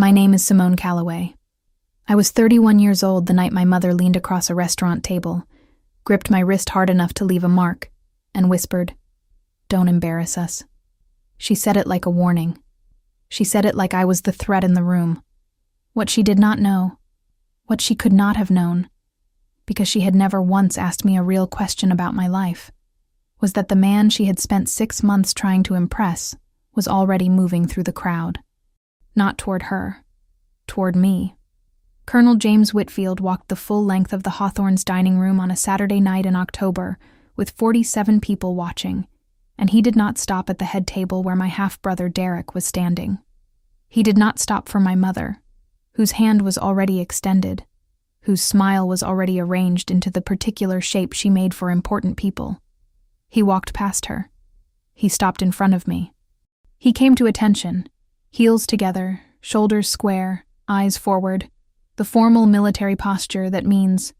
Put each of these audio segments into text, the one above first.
My name is Simone Calloway. I was 31 years old the night my mother leaned across a restaurant table, gripped my wrist hard enough to leave a mark, and whispered, "Don't embarrass us." She said it like a warning. She said it like I was the threat in the room. What she did not know, what she could not have known, because she had never once asked me a real question about my life, was that the man she had spent 6 months trying to impress was already moving through the crowd. Not toward her, toward me. Colonel James Whitfield walked the full length of the Hawthorns dining room on a Saturday night in October, with 47 people watching, and he did not stop at the head table where my half-brother Derek was standing. He did not stop for my mother, whose hand was already extended, whose smile was already arranged into the particular shape she made for important people. He walked past her. He stopped in front of me. He came to attention, heels together, shoulders square, eyes forward, the formal military posture that means,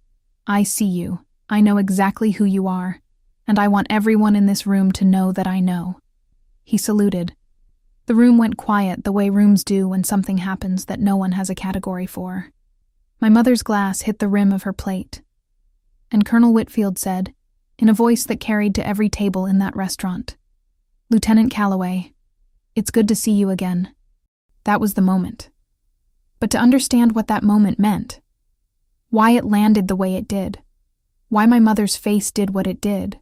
"I see you, I know exactly who you are, and I want everyone in this room to know that I know." He saluted. The room went quiet the way rooms do when something happens that no one has a category for. My mother's glass hit the rim of her plate, and Colonel Whitfield said, in a voice that carried to every table in that restaurant, "Lieutenant Calloway, it's good to see you again." That was the moment. But to understand what that moment meant, why it landed the way it did, why my mother's face did what it did,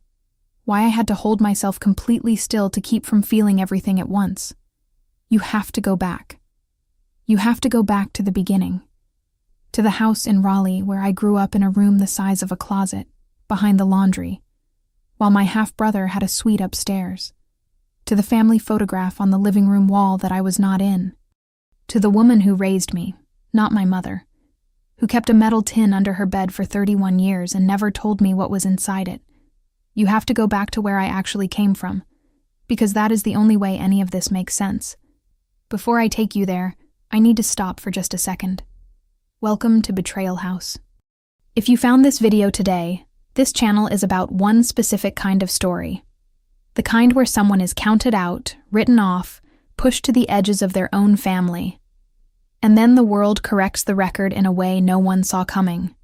why I had to hold myself completely still to keep from feeling everything at once, you have to go back. You have to go back to the beginning. To the house in Raleigh where I grew up in a room the size of a closet, behind the laundry, while my half-brother had a suite upstairs. To the family photograph on the living room wall that I was not in. To the woman who raised me, not my mother, who kept a metal tin under her bed for 31 years and never told me what was inside it. You have to go back to where I actually came from, because that is the only way any of this makes sense. Before I take you there, I need to stop for just a second. Welcome to Betrayal House. If you found this video today, this channel is about one specific kind of story. The kind where someone is counted out, written off, pushed to the edges of their own family. And then the world corrects the record in a way no one saw coming.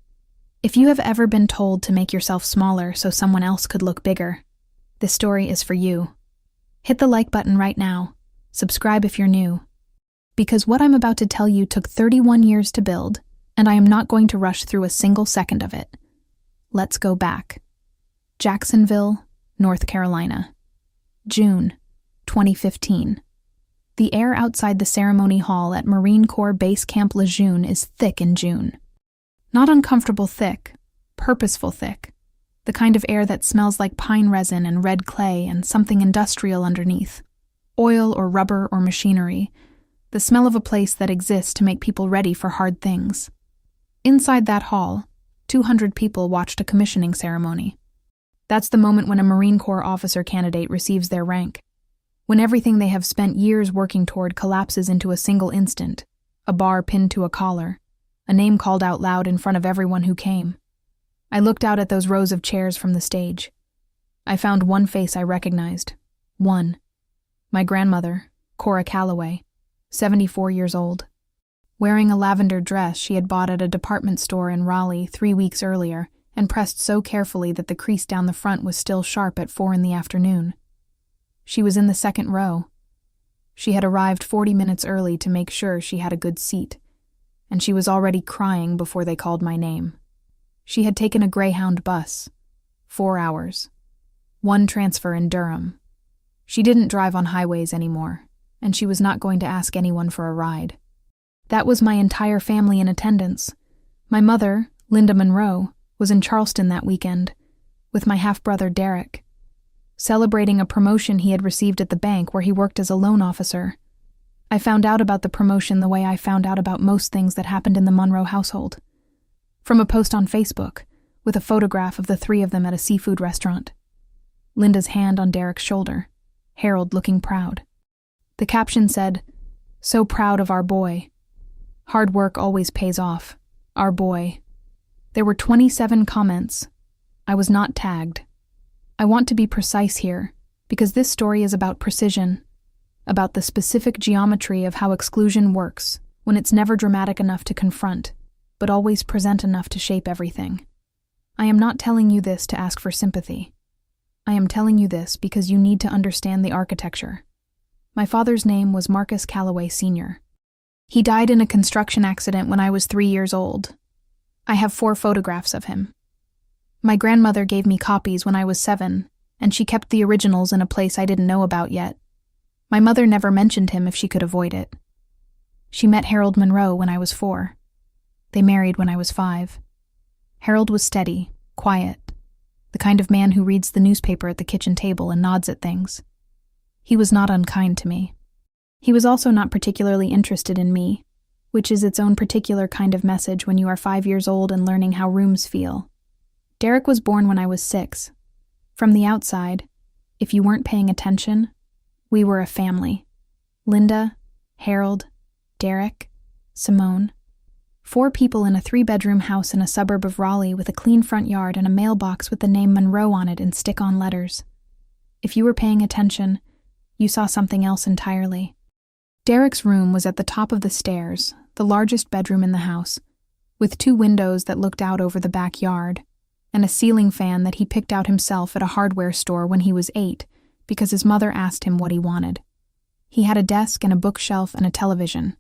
If you have ever been told to make yourself smaller so someone else could look bigger, this story is for you. Hit the like button right now. Subscribe if you're new. Because what I'm about to tell you took 31 years to build, and I am not going to rush through a single second of it. Let's go back. Jacksonville, North Carolina. June 2015. The air outside the ceremony hall at Marine Corps Base Camp Lejeune is thick in June. Not uncomfortable thick, purposeful thick. The kind of air that smells like pine resin and red clay and something industrial underneath. Oil or rubber or machinery. The smell of a place that exists to make people ready for hard things. Inside that hall, 200 people watched a commissioning ceremony. That's the moment when a Marine Corps officer candidate receives their rank. When everything they have spent years working toward collapses into a single instant, a bar pinned to a collar, a name called out loud in front of everyone who came. I looked out at those rows of chairs from the stage. I found one face I recognized. One. My grandmother, Cora Calloway, 74 years old. Wearing a lavender dress she had bought at a department store in Raleigh 3 weeks earlier and pressed so carefully that the crease down the front was still sharp at 4 in the afternoon. She was in the second row. She had arrived 40 minutes early to make sure she had a good seat, and she was already crying before they called my name. She had taken a Greyhound bus. 4 hours. 1 transfer in Durham. She didn't drive on highways anymore, and she was not going to ask anyone for a ride. That was my entire family in attendance. My mother, Linda Monroe, was in Charleston that weekend, with my half-brother Derek, celebrating a promotion he had received at the bank where he worked as a loan officer. I found out about the promotion the way I found out about most things that happened in the Monroe household. From a post on Facebook, with a photograph of the 3 of them at a seafood restaurant. Linda's hand on Derek's shoulder, Harold looking proud. The caption said, "So proud of our boy. Hard work always pays off. Our boy." There were 27 comments. I was not tagged. I want to be precise here, because this story is about precision, about the specific geometry of how exclusion works, when it's never dramatic enough to confront, but always present enough to shape everything. I am not telling you this to ask for sympathy. I am telling you this because you need to understand the architecture. My father's name was Marcus Calloway Sr. He died in a construction accident when I was 3 years old. I have 4 photographs of him. My grandmother gave me copies when I was 7, and she kept the originals in a place I didn't know about yet. My mother never mentioned him if she could avoid it. She met Harold Monroe when I was 4. They married when I was 5. Harold was steady, quiet, the kind of man who reads the newspaper at the kitchen table and nods at things. He was not unkind to me. He was also not particularly interested in me, which is its own particular kind of message when you are 5 years old and learning how rooms feel. Derek was born when I was 6. From the outside, if you weren't paying attention, we were a family. Linda, Harold, Derek, Simone. 4 people in a 3-bedroom house in a suburb of Raleigh with a clean front yard and a mailbox with the name Monroe on it in stick-on letters. If you were paying attention, you saw something else entirely. Derek's room was at the top of the stairs, the largest bedroom in the house, with 2 windows that looked out over the backyard, and a ceiling fan that he picked out himself at a hardware store when he was 8 because his mother asked him what he wanted. He had a desk and a bookshelf and a television.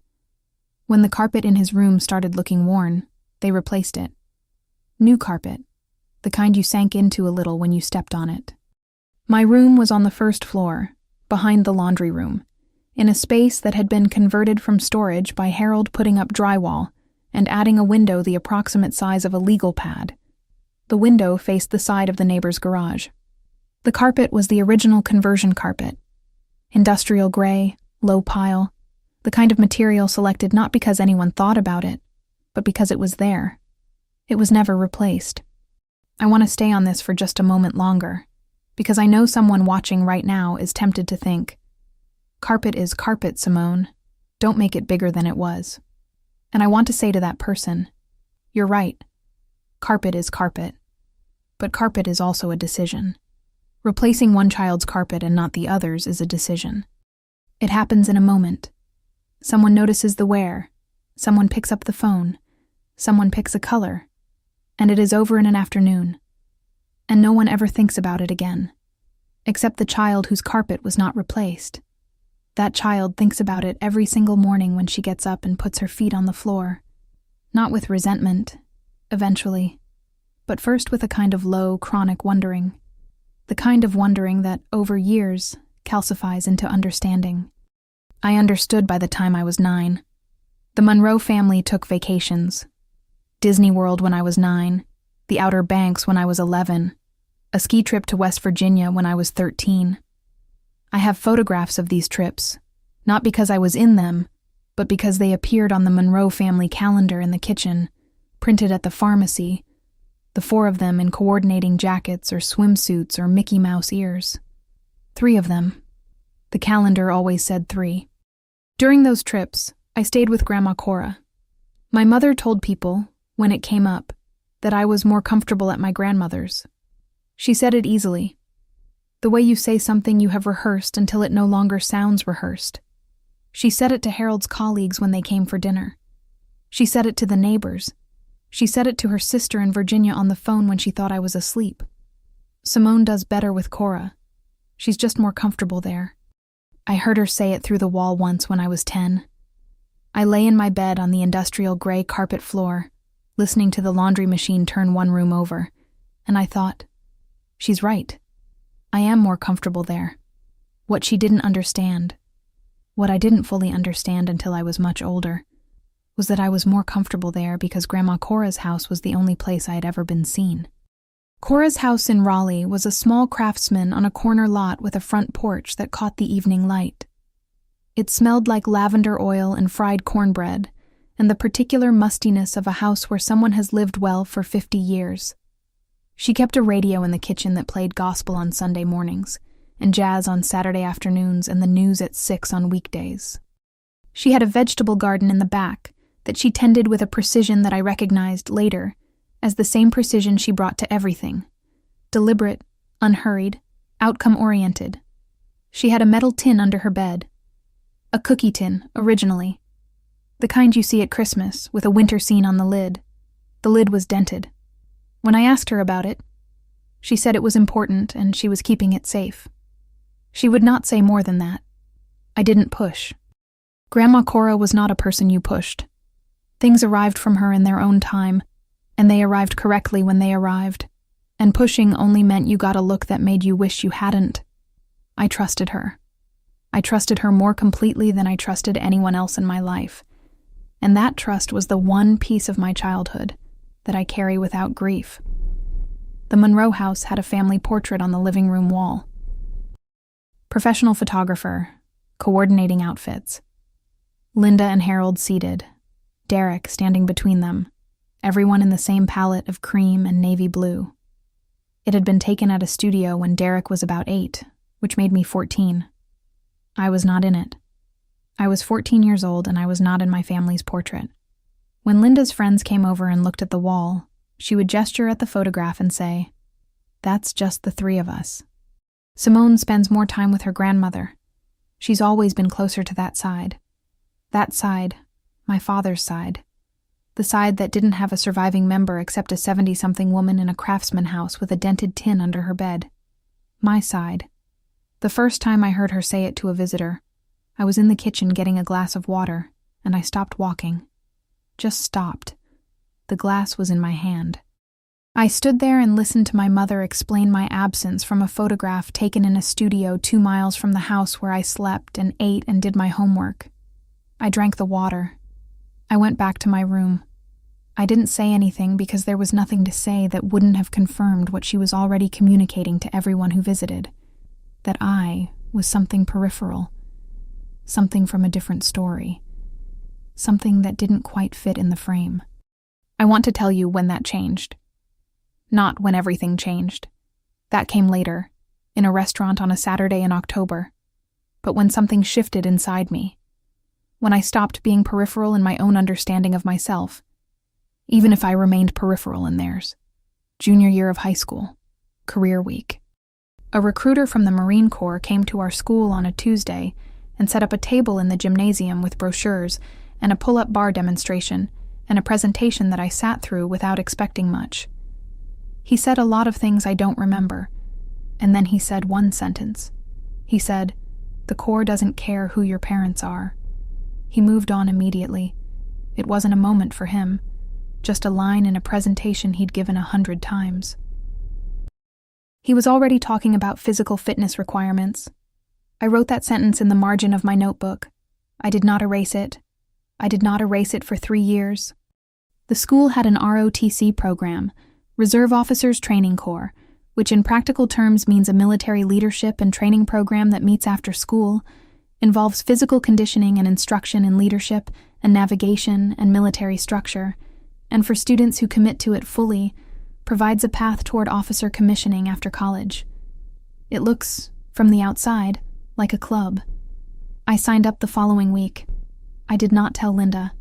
When the carpet in his room started looking worn, they replaced it. New carpet, the kind you sank into a little when you stepped on it. My room was on the 1st floor, behind the laundry room, in a space that had been converted from storage by Harold putting up drywall and adding a window the approximate size of a legal pad. The window faced the side of the neighbor's garage. The carpet was the original conversion carpet. Industrial gray, low pile, the kind of material selected not because anyone thought about it, but because it was there. It was never replaced. I want to stay on this for just a moment longer, because I know someone watching right now is tempted to think, "Carpet is carpet, Simone. Don't make it bigger than it was." And I want to say to that person, you're right. Carpet is carpet. But carpet is also a decision. Replacing one child's carpet and not the other's is a decision. It happens in a moment. Someone notices the wear. Someone picks up the phone. Someone picks a color. And it is over in an afternoon. And no one ever thinks about it again. Except the child whose carpet was not replaced. That child thinks about it every single morning when she gets up and puts her feet on the floor. Not with resentment, eventually, but first with a kind of low, chronic wondering. The kind of wondering that, over years, calcifies into understanding. I understood by the time I was 9. The Monroe family took vacations. Disney World when I was 9, the Outer Banks when I was 11, a ski trip to West Virginia when I was 13. I have photographs of these trips, not because I was in them, but because they appeared on the Monroe family calendar in the kitchen, printed at the pharmacy, the 4 of them in coordinating jackets or swimsuits or Mickey Mouse ears. 3 of them. The calendar always said 3. During those trips, I stayed with Grandma Cora. My mother told people, when it came up, that I was more comfortable at my grandmother's. She said it easily. The way you say something you have rehearsed until it no longer sounds rehearsed. She said it to Harold's colleagues when they came for dinner. She said it to the neighbors. She said it to her sister in Virginia on the phone when she thought I was asleep. Simone does better with Cora. She's just more comfortable there. I heard her say it through the wall once when I was 10. I lay in my bed on the industrial gray carpet floor, listening to the laundry machine turn one room over, and I thought, she's right. I am more comfortable there. What she didn't understand, what I didn't fully understand until I was much older, was that I was more comfortable there because Grandma Cora's house was the only place I had ever been seen. Cora's house in Raleigh was a small craftsman on a corner lot with a front porch that caught the evening light. It smelled like lavender oil and fried cornbread, and the particular mustiness of a house where someone has lived well for 50 years. She kept a radio in the kitchen that played gospel on Sunday mornings, and jazz on Saturday afternoons, and the news at 6 on weekdays. She had a vegetable garden in the back that she tended with a precision that I recognized later as the same precision she brought to everything. Deliberate, unhurried, outcome-oriented. She had a metal tin under her bed. A cookie tin, originally. The kind you see at Christmas, with a winter scene on the lid. The lid was dented. When I asked her about it, she said it was important and she was keeping it safe. She would not say more than that. I didn't push. Grandma Cora was not a person you pushed. Things arrived from her in their own time, and they arrived correctly when they arrived, and pushing only meant you got a look that made you wish you hadn't. I trusted her. I trusted her more completely than I trusted anyone else in my life, and that trust was the one piece of my childhood that I carry without grief. The Monroe house had a family portrait on the living room wall. Professional photographer, coordinating outfits. Linda and Harold seated, Derek standing between them, everyone in the same palette of cream and navy blue. It had been taken at a studio when Derek was about 8, which made me 14. I was not in it. I was 14 years old and I was not in my family's portrait. When Linda's friends came over and looked at the wall, she would gesture at the photograph and say, "That's just the 3 of us." Simone spends more time with her grandmother. She's always been closer to that side. That side, my father's side. The side that didn't have a surviving member except a 70-something woman in a craftsman house with a dented tin under her bed. My side. The first time I heard her say it to a visitor, I was in the kitchen getting a glass of water, and I stopped walking. Just stopped. The glass was in my hand. I stood there and listened to my mother explain my absence from a photograph taken in a studio 2 miles from the house where I slept and ate and did my homework. I drank the water. I went back to my room. I didn't say anything because there was nothing to say that wouldn't have confirmed what she was already communicating to everyone who visited, that I was something peripheral, something from a different story, something that didn't quite fit in the frame. I want to tell you when that changed. Not when everything changed. That came later, in a restaurant on a Saturday in October, but when something shifted inside me, when I stopped being peripheral in my own understanding of myself, even if I remained peripheral in theirs. Junior year of high school, career week. A recruiter from the Marine Corps came to our school on a Tuesday and set up a table in the gymnasium with brochures and a pull-up bar demonstration and a presentation that I sat through without expecting much. He said a lot of things I don't remember, and then he said one sentence. He said, "The Corps doesn't care who your parents are." He moved on immediately. It wasn't a moment for him, just a line in a presentation he'd given 100 times. He was already talking about physical fitness requirements. I wrote that sentence in the margin of my notebook. I did not erase it. I did not erase it for 3 years. The school had an ROTC program, Reserve Officers Training Corps, which in practical terms means a military leadership and training program that meets after school, involves physical conditioning and instruction in leadership and navigation and military structure, and for students who commit to it fully, provides a path toward officer commissioning after college. It looks, from the outside, like a club. I signed up the following week. I did not tell Linda.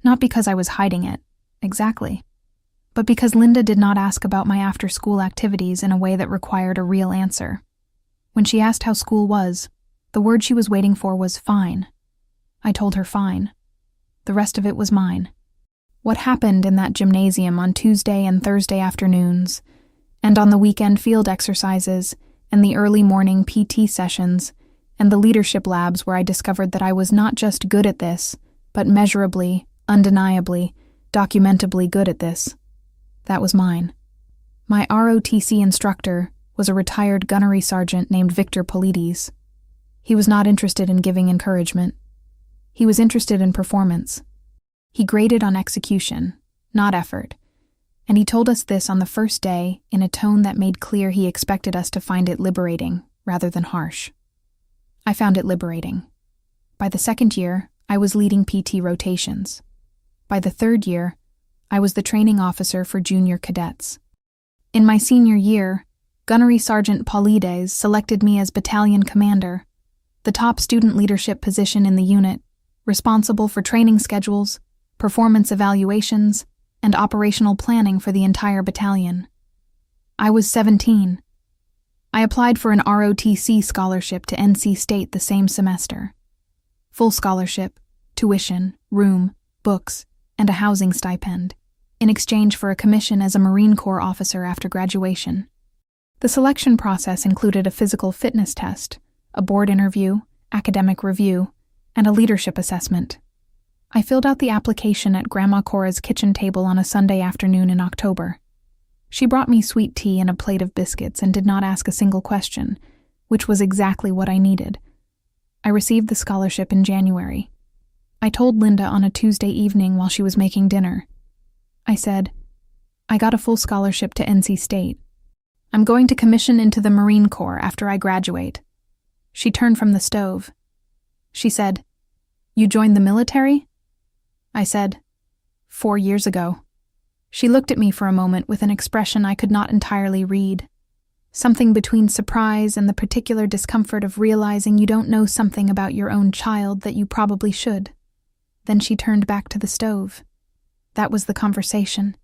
Not because I was hiding it, exactly, but because Linda did not ask about my after-school activities in a way that required a real answer. When she asked how school was, the word she was waiting for was fine. I told her fine. The rest of it was mine. What happened in that gymnasium on Tuesday and Thursday afternoons, and on the weekend field exercises, and the early morning PT sessions, and the leadership labs where I discovered that I was not just good at this, but measurably, undeniably, documentably good at this. That was mine. My ROTC instructor was a retired gunnery sergeant named Victor Polides. He was not interested in giving encouragement. He was interested in performance. He graded on execution, not effort, and he told us this on the first day in a tone that made clear he expected us to find it liberating rather than harsh. I found it liberating. By the second year, I was leading PT rotations. By the third year, I was the training officer for junior cadets. In my senior year, Gunnery Sergeant Polides selected me as battalion commander, the top student leadership position in the unit, responsible for training schedules, performance evaluations, and operational planning for the entire battalion. I was 17. I applied for an ROTC scholarship to NC State the same semester. Full scholarship, tuition, room, books, and a housing stipend, in exchange for a commission as a Marine Corps officer after graduation. The selection process included a physical fitness test, a board interview, academic review, and a leadership assessment. I filled out the application at Grandma Cora's kitchen table on a Sunday afternoon in October. She brought me sweet tea and a plate of biscuits and did not ask a single question, which was exactly what I needed. I received the scholarship in January. I told Linda on a Tuesday evening while she was making dinner. I said, "I got a full scholarship to NC State. I'm going to commission into the Marine Corps after I graduate." She turned from the stove. She said, "You joined the military?" I said, 4 years ago. She looked at me for a moment with an expression I could not entirely read. Something between surprise and the particular discomfort of realizing you don't know something about your own child that you probably should. Then she turned back to the stove. That was the conversation.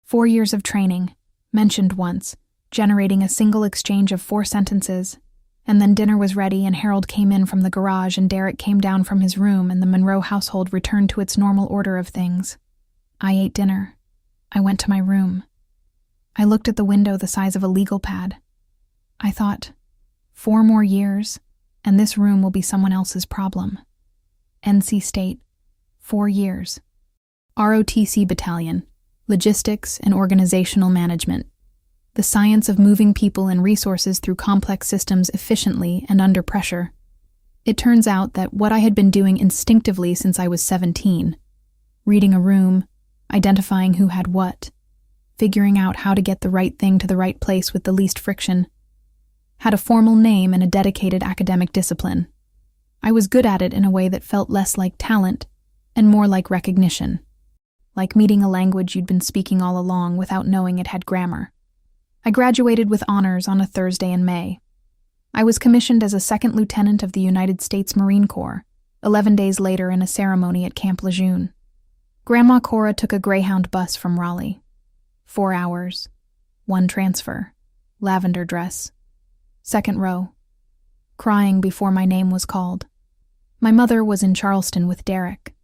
4 years of training, mentioned once, generating a single exchange of 4 sentences, and then dinner was ready and Harold came in from the garage and Derek came down from his room and the Monroe household returned to its normal order of things. I ate dinner. I went to my room. I looked at the window the size of a legal pad. I thought, 4 more years, and this room will be someone else's problem. NC State, 4 years. ROTC Battalion, Logistics and Organizational Management. The science of moving people and resources through complex systems efficiently and under pressure. It turns out that what I had been doing instinctively since I was 17, reading a room, identifying who had what, figuring out how to get the right thing to the right place with the least friction, had a formal name and a dedicated academic discipline. I was good at it in a way that felt less like talent and more like recognition, like meeting a language you'd been speaking all along without knowing it had grammar. I graduated with honors on a Thursday in May. I was commissioned as a second lieutenant of the United States Marine Corps, 11 days later in a ceremony at Camp Lejeune. Grandma Cora took a Greyhound bus from Raleigh. 4 hours. 1 transfer. Lavender dress. 2nd row. Crying before my name was called. My mother was in Charleston with Derek.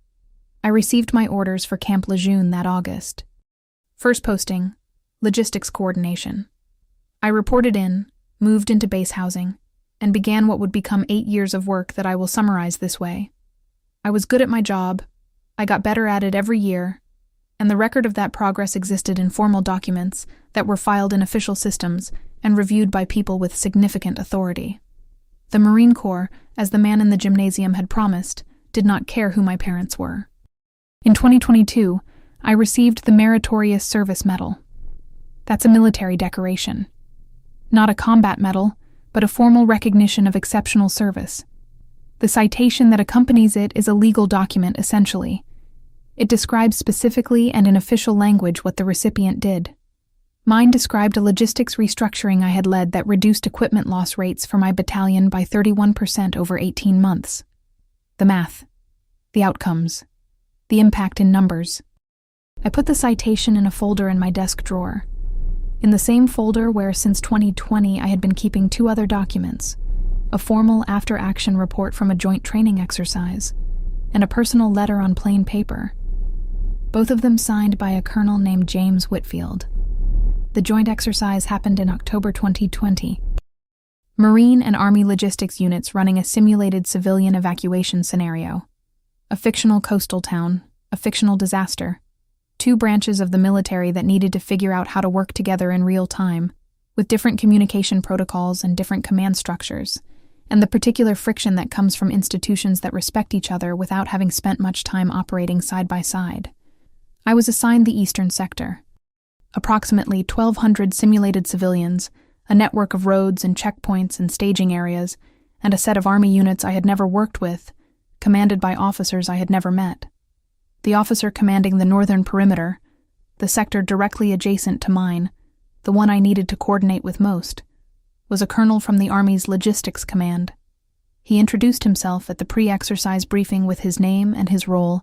I received my orders for Camp Lejeune that August. First posting, logistics coordination. I reported in, moved into base housing, and began what would become 8 years of work that I will summarize this way. I was good at my job, I got better at it every year, and the record of that progress existed in formal documents that were filed in official systems and reviewed by people with significant authority. The Marine Corps, as the man in the gymnasium had promised, did not care who my parents were. In 2022, I received the Meritorious Service Medal. That's a military decoration. Not a combat medal, but a formal recognition of exceptional service. The citation that accompanies it is a legal document, essentially. It describes specifically and in official language what the recipient did. Mine described a logistics restructuring I had led that reduced equipment loss rates for my battalion by 31% over 18 months. The math. The outcomes. The impact in numbers. I put the citation in a folder in my desk drawer. In the same folder where since 2020 I had been keeping 2 other documents, a formal after-action report from a joint training exercise, and a personal letter on plain paper, both of them signed by a colonel named James Whitfield. The joint exercise happened in October 2020. Marine and Army logistics units running a simulated civilian evacuation scenario. A fictional coastal town, a fictional disaster. 2 branches of the military that needed to figure out how to work together in real time, with different communication protocols and different command structures, and the particular friction that comes from institutions that respect each other without having spent much time operating side by side. I was assigned the Eastern Sector. Approximately 1,200 simulated civilians, a network of roads and checkpoints and staging areas, and a set of Army units I had never worked with, commanded by officers I had never met. The officer commanding the northern perimeter, the sector directly adjacent to mine, the one I needed to coordinate with most, was a colonel from the Army's Logistics Command. He introduced himself at the pre-exercise briefing with his name and his role,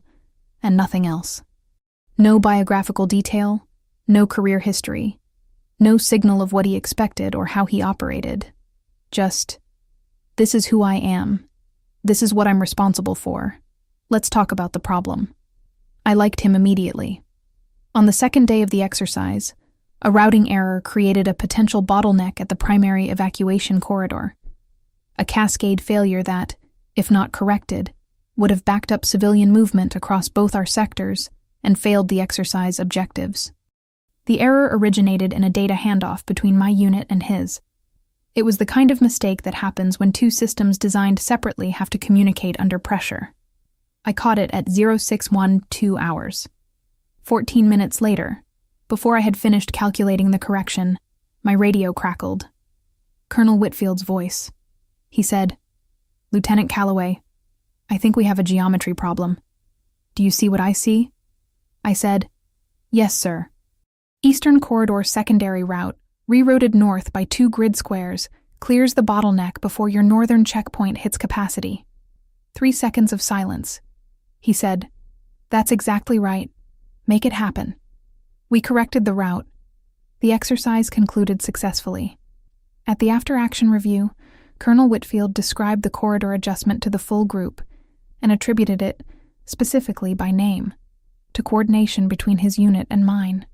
and nothing else. No biographical detail, no career history, no signal of what he expected or how he operated. Just, this is who I am. This is what I'm responsible for. Let's talk about the problem. I liked him immediately. On the second day of the exercise, a routing error created a potential bottleneck at the primary evacuation corridor, a cascade failure that, if not corrected, would have backed up civilian movement across both our sectors and failed the exercise objectives. The error originated in a data handoff between my unit and his. It was the kind of mistake that happens when two systems designed separately have to communicate under pressure. I caught it at 0612 hours. 14 minutes later, before I had finished calculating the correction, my radio crackled. Colonel Whitfield's voice. He said, "Lieutenant Calloway, I think we have a geometry problem. Do you see what I see?" I said, "Yes, sir." Eastern Corridor secondary route, rerouted north by 2 grid squares, clears the bottleneck before your northern checkpoint hits capacity. 3 seconds of silence. He said, "That's exactly right. Make it happen." We corrected the route. The exercise concluded successfully. At the after-action review, Colonel Whitfield described the corridor adjustment to the full group and attributed it, specifically by name, to coordination between his unit and mine.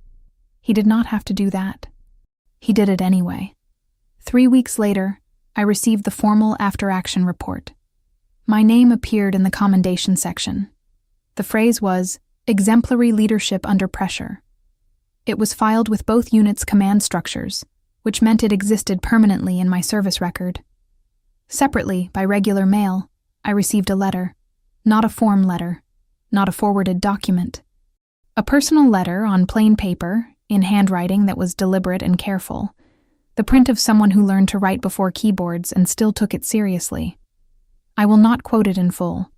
He did not have to do that. He did it anyway. 3 weeks later, I received the formal after-action report. My name appeared in the commendation section. The phrase was, "Exemplary leadership under pressure." It was filed with both units' command structures, which meant it existed permanently in my service record. Separately, by regular mail, I received a letter, not a form letter, not a forwarded document. A personal letter on plain paper, in handwriting that was deliberate and careful, the print of someone who learned to write before keyboards and still took it seriously. I will not quote it in full,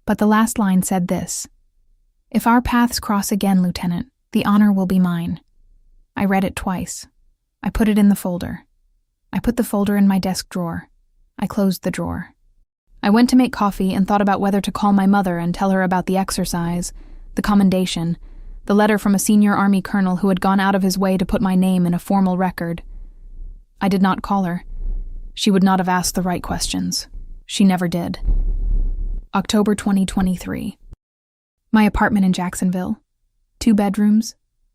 but the last line said this: "If our paths cross again, Lieutenant, the honor will be mine." I read it twice. I put it in the folder. I put the folder in my desk drawer. I closed the drawer. I went to make coffee and thought about whether to call my mother and tell her about the exercise, the commendation, the letter from a senior Army colonel who had gone out of his way to put my name in a formal record. I did not call her. She would not have asked the right questions. She never did. October 2023. My apartment in Jacksonville. 2 bedrooms,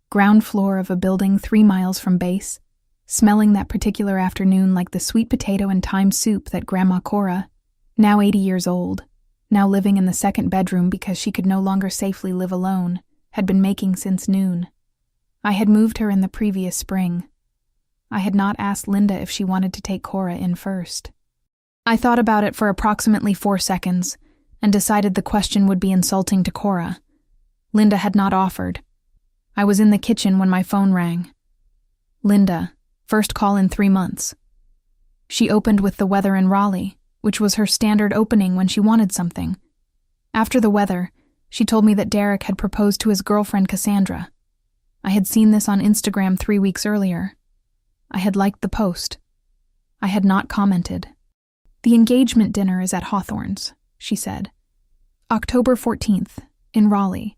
ground floor of a building 3 miles from base, smelling that particular afternoon like the sweet potato and thyme soup that Grandma Cora, now 80 years old, now living in the 2nd bedroom because she could no longer safely live alone, had been making since noon. I had moved her in the previous spring. I had not asked Linda if she wanted to take Cora in first. I thought about it for approximately 4 seconds and decided the question would be insulting to Cora. Linda had not offered. I was in the kitchen when my phone rang. Linda, first call in 3 months. She opened with the weather in Raleigh, which was her standard opening when she wanted something. After the weather, she told me that Derek had proposed to his girlfriend Cassandra. I had seen this on Instagram 3 weeks earlier. I had liked the post. I had not commented. "The engagement dinner is at Hawthorns," she said. "October 14th, in Raleigh.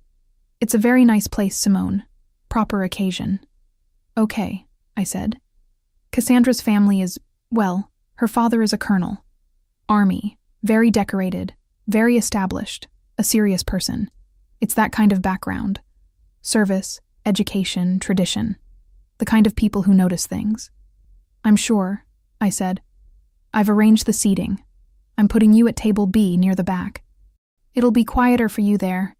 It's a very nice place, Simone. Proper occasion." "Okay," I said. "Cassandra's family is, well, her father is a colonel. Army, very decorated, very established, a serious person. It's that kind of background. Service, education, tradition. The kind of people who notice things." "I'm sure," I said. "I've arranged the seating. I'm putting you at table B near the back. It'll be quieter for you there.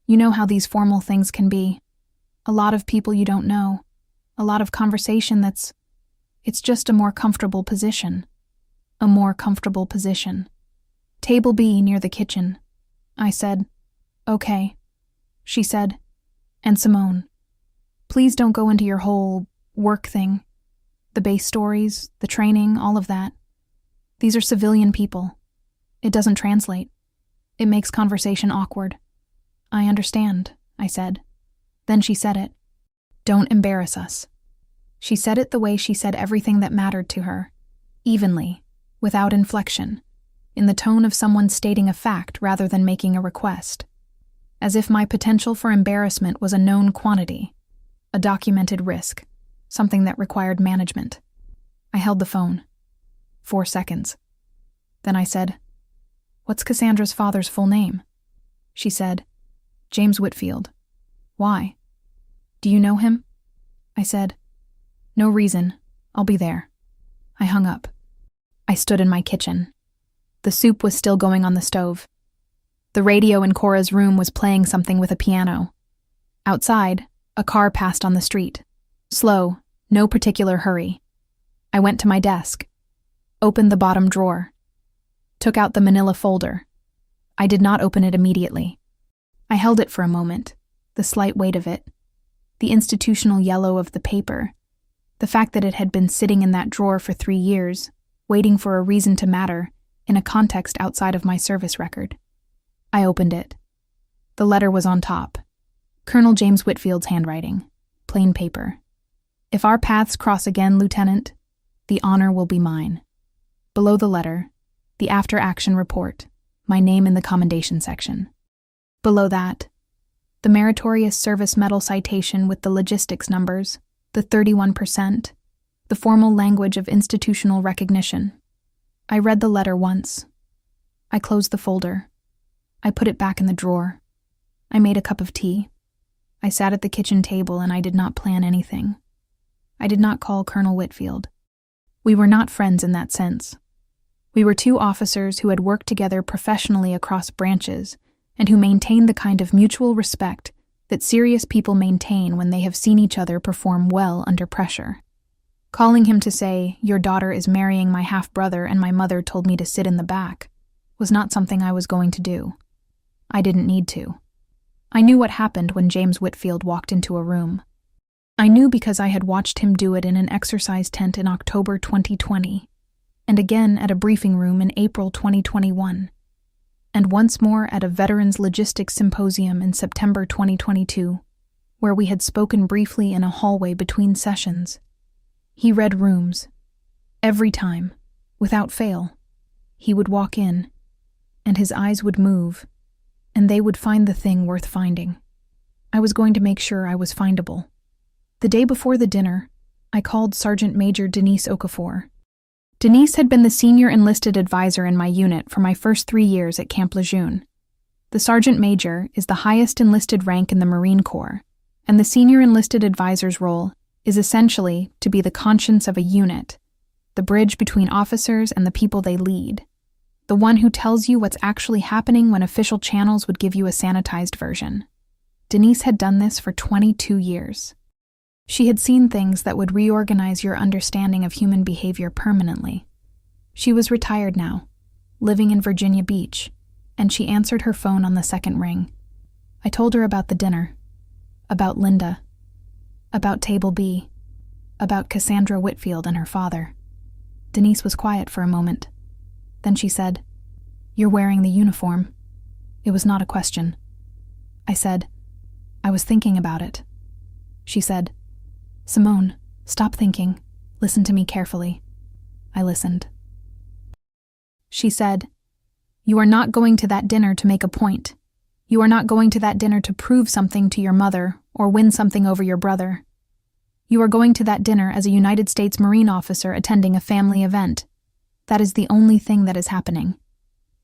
You know how these formal things can be. A lot of people you don't know. A lot of conversation it's just a more comfortable position. A more comfortable position. Table B near the kitchen." I said, "Okay." She said, "And Simone, please don't go into your whole work thing. The base stories, the training, all of that. These are civilian people. It doesn't translate. It makes conversation awkward." "I understand," I said. Then she said it. "Don't embarrass us." She said it the way she said everything that mattered to her, evenly, without inflection, in the tone of someone stating a fact rather than making a request, as if my potential for embarrassment was a known quantity, a documented risk, something that required management. I held the phone. 4 seconds. Then I said, "What's Cassandra's father's full name?" She said, "James Whitfield. Why? Do you know him?" I said, "No reason. I'll be there." I hung up. I stood in my kitchen. The soup was still going on the stove. The radio in Cora's room was playing something with a piano. Outside, a car passed on the street. Slow, no particular hurry. I went to my desk, opened the bottom drawer, took out the manila folder. I did not open it immediately. I held it for a moment, the slight weight of it, the institutional yellow of the paper, the fact that it had been sitting in that drawer for 3 years, waiting for a reason to matter in a context outside of my service record. I opened it. The letter was on top. Colonel James Whitfield's handwriting, plain paper. "If our paths cross again, Lieutenant, the honor will be mine." Below the letter, the after-action report, my name in the commendation section. Below that, the meritorious service medal citation with the logistics numbers, the 31%, the formal language of institutional recognition. I read the letter once. I closed the folder. I put it back in the drawer. I made a cup of tea. I sat at the kitchen table and I did not plan anything. I did not call Colonel Whitfield. We were not friends in that sense. We were 2 officers who had worked together professionally across branches and who maintained the kind of mutual respect that serious people maintain when they have seen each other perform well under pressure. Calling him to say, "Your daughter is marrying my half-brother and my mother told me to sit in the back," was not something I was going to do. I didn't need to. I knew what happened when James Whitfield walked into a room. I knew because I had watched him do it in an exercise tent in October 2020, and again at a briefing room in April 2021, and once more at a Veterans Logistics Symposium in September 2022, where we had spoken briefly in a hallway between sessions. He read rooms. Every time, without fail, he would walk in, and his eyes would move, and they would find the thing worth finding. I was going to make sure I was findable. The day before the dinner, I called Sergeant Major Denise Okafor. Denise had been the senior enlisted advisor in my unit for my first 3 years at Camp Lejeune. The Sergeant Major is the highest enlisted rank in the Marine Corps, and the senior enlisted advisor's role is essentially to be the conscience of a unit, the bridge between officers and the people they lead, the one who tells you what's actually happening when official channels would give you a sanitized version. Denise had done this for 22 years. She had seen things that would reorganize your understanding of human behavior permanently. She was retired now, living in Virginia Beach, and she answered her phone on the second ring. I told her about the dinner, about Linda, about Table B, about Cassandra Whitfield and her father. Denise was quiet for a moment. Then she said, "You're wearing the uniform." It was not a question. I said, "I was thinking about it." She said, "Simone, stop thinking. Listen to me carefully." I listened. She said, "You are not going to that dinner to make a point. You are not going to that dinner to prove something to your mother or win something over your brother. You are going to that dinner as a United States Marine officer attending a family event. That is the only thing that is happening.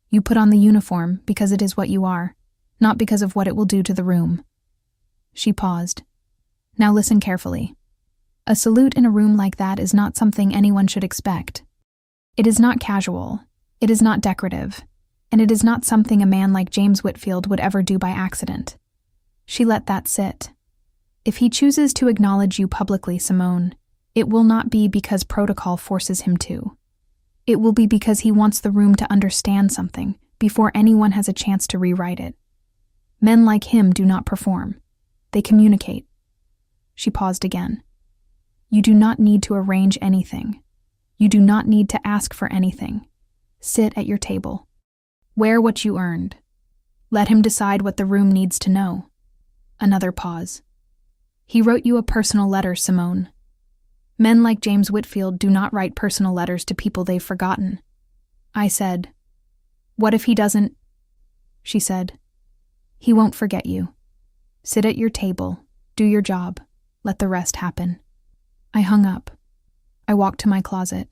You put on the uniform because it is what you are, not because of what it will do to the room." She paused. "Now listen carefully. A salute in a room like that is not something anyone should expect. It is not casual, it is not decorative, and it is not something a man like James Whitfield would ever do by accident." She let that sit. "If he chooses to acknowledge you publicly, Simone, it will not be because protocol forces him to. It will be because he wants the room to understand something before anyone has a chance to rewrite it. Men like him do not perform. They communicate." She paused again. "You do not need to arrange anything. You do not need to ask for anything. Sit at your table. Wear what you earned. Let him decide what the room needs to know." Another pause. "He wrote you a personal letter, Simone. Men like James Whitfield do not write personal letters to people they've forgotten." I said, "What if he doesn't?" She said, "He won't forget you. Sit at your table, do your job, let the rest happen." I hung up. I walked to my closet.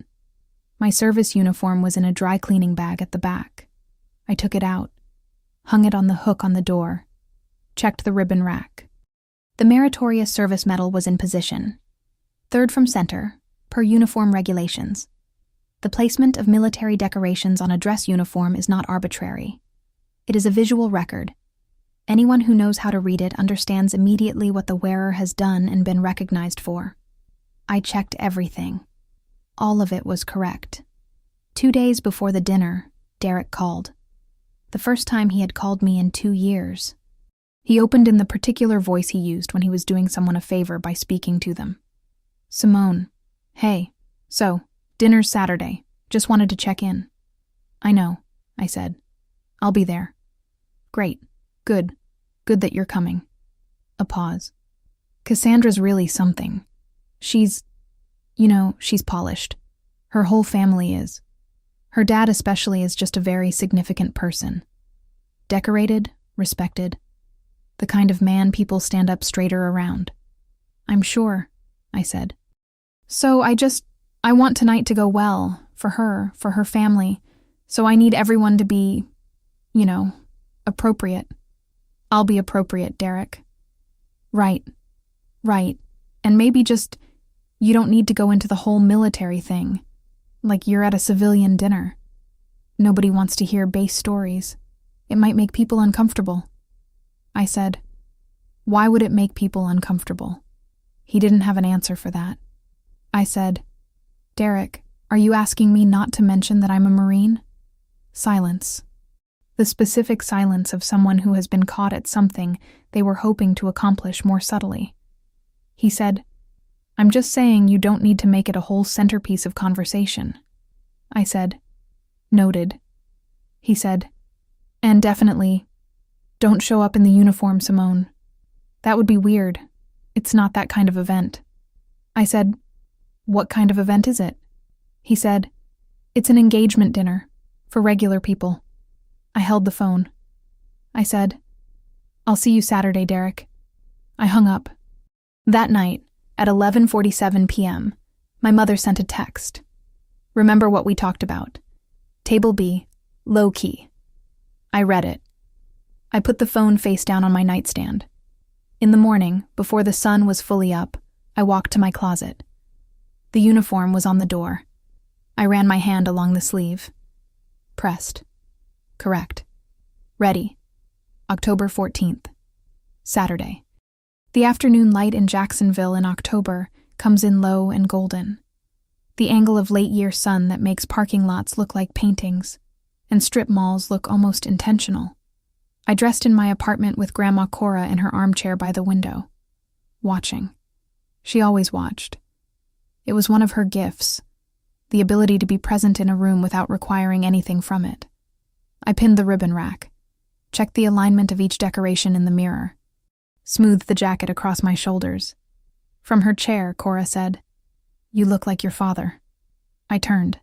My service uniform was in a dry cleaning bag at the back. I took it out, hung it on the hook on the door, checked the ribbon rack. The Meritorious Service Medal was in position. Third from center, per uniform regulations. The placement of military decorations on a dress uniform is not arbitrary. It is a visual record. Anyone who knows how to read it understands immediately what the wearer has done and been recognized for. I checked everything. All of it was correct. 2 days before the dinner, Derek called. The first time he had called me in 2 years. He opened in the particular voice he used when he was doing someone a favor by speaking to them. Simone, hey, so, dinner's Saturday. Just wanted to check in. I know, I said. I'll be there. Great. Good. Good that you're coming. A pause. Cassandra's really something. She's polished. Her whole family is. Her dad especially is just a very significant person. Decorated, respected. The kind of man people stand up straighter around. I'm sure, I said. So I want tonight to go well, for her family, so I need everyone to be, appropriate. I'll be appropriate, Derek. Right. And maybe you don't need to go into the whole military thing, like you're at a civilian dinner. Nobody wants to hear base stories. It might make people uncomfortable. I said, why would it make people uncomfortable? He didn't have an answer for that. I said, Derek, are you asking me not to mention that I'm a Marine? Silence. The specific silence of someone who has been caught at something they were hoping to accomplish more subtly. He said, I'm just saying you don't need to make it a whole centerpiece of conversation. I said, noted. He said, and definitely, don't show up in the uniform, Simone. That would be weird. It's not that kind of event. I said, what kind of event is it? He said, it's an engagement dinner, for regular people. I held the phone. I said, I'll see you Saturday, Derek. I hung up. That night, at 11:47 p.m., my mother sent a text. Remember what we talked about. Table B, low key. I read it. I put the phone face down on my nightstand. In the morning, before the sun was fully up, I walked to my closet. The uniform was on the door. I ran my hand along the sleeve. Pressed. Correct. Ready. October 14th. Saturday. The afternoon light in Jacksonville in October comes in low and golden. The angle of late-year sun that makes parking lots look like paintings, and strip malls look almost intentional. I dressed in my apartment with Grandma Cora in her armchair by the window, watching. She always watched. It was one of her gifts, the ability to be present in a room without requiring anything from it. I pinned the ribbon rack, checked the alignment of each decoration in the mirror, smoothed the jacket across my shoulders. From her chair, Cora said, "You look like your father." I turned.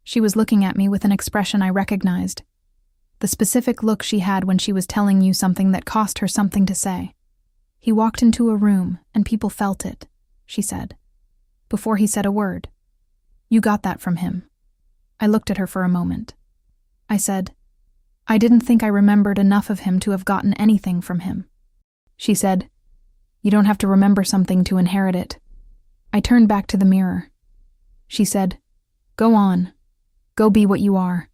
She was looking at me with an expression I recognized. The specific look she had when she was telling you something that cost her something to say. He walked into a room, and people felt it, she said, before he said a word. You got that from him. I looked at her for a moment. I said, I didn't think I remembered enough of him to have gotten anything from him. She said, you don't have to remember something to inherit it. I turned back to the mirror. She said, go on. Go be what you are.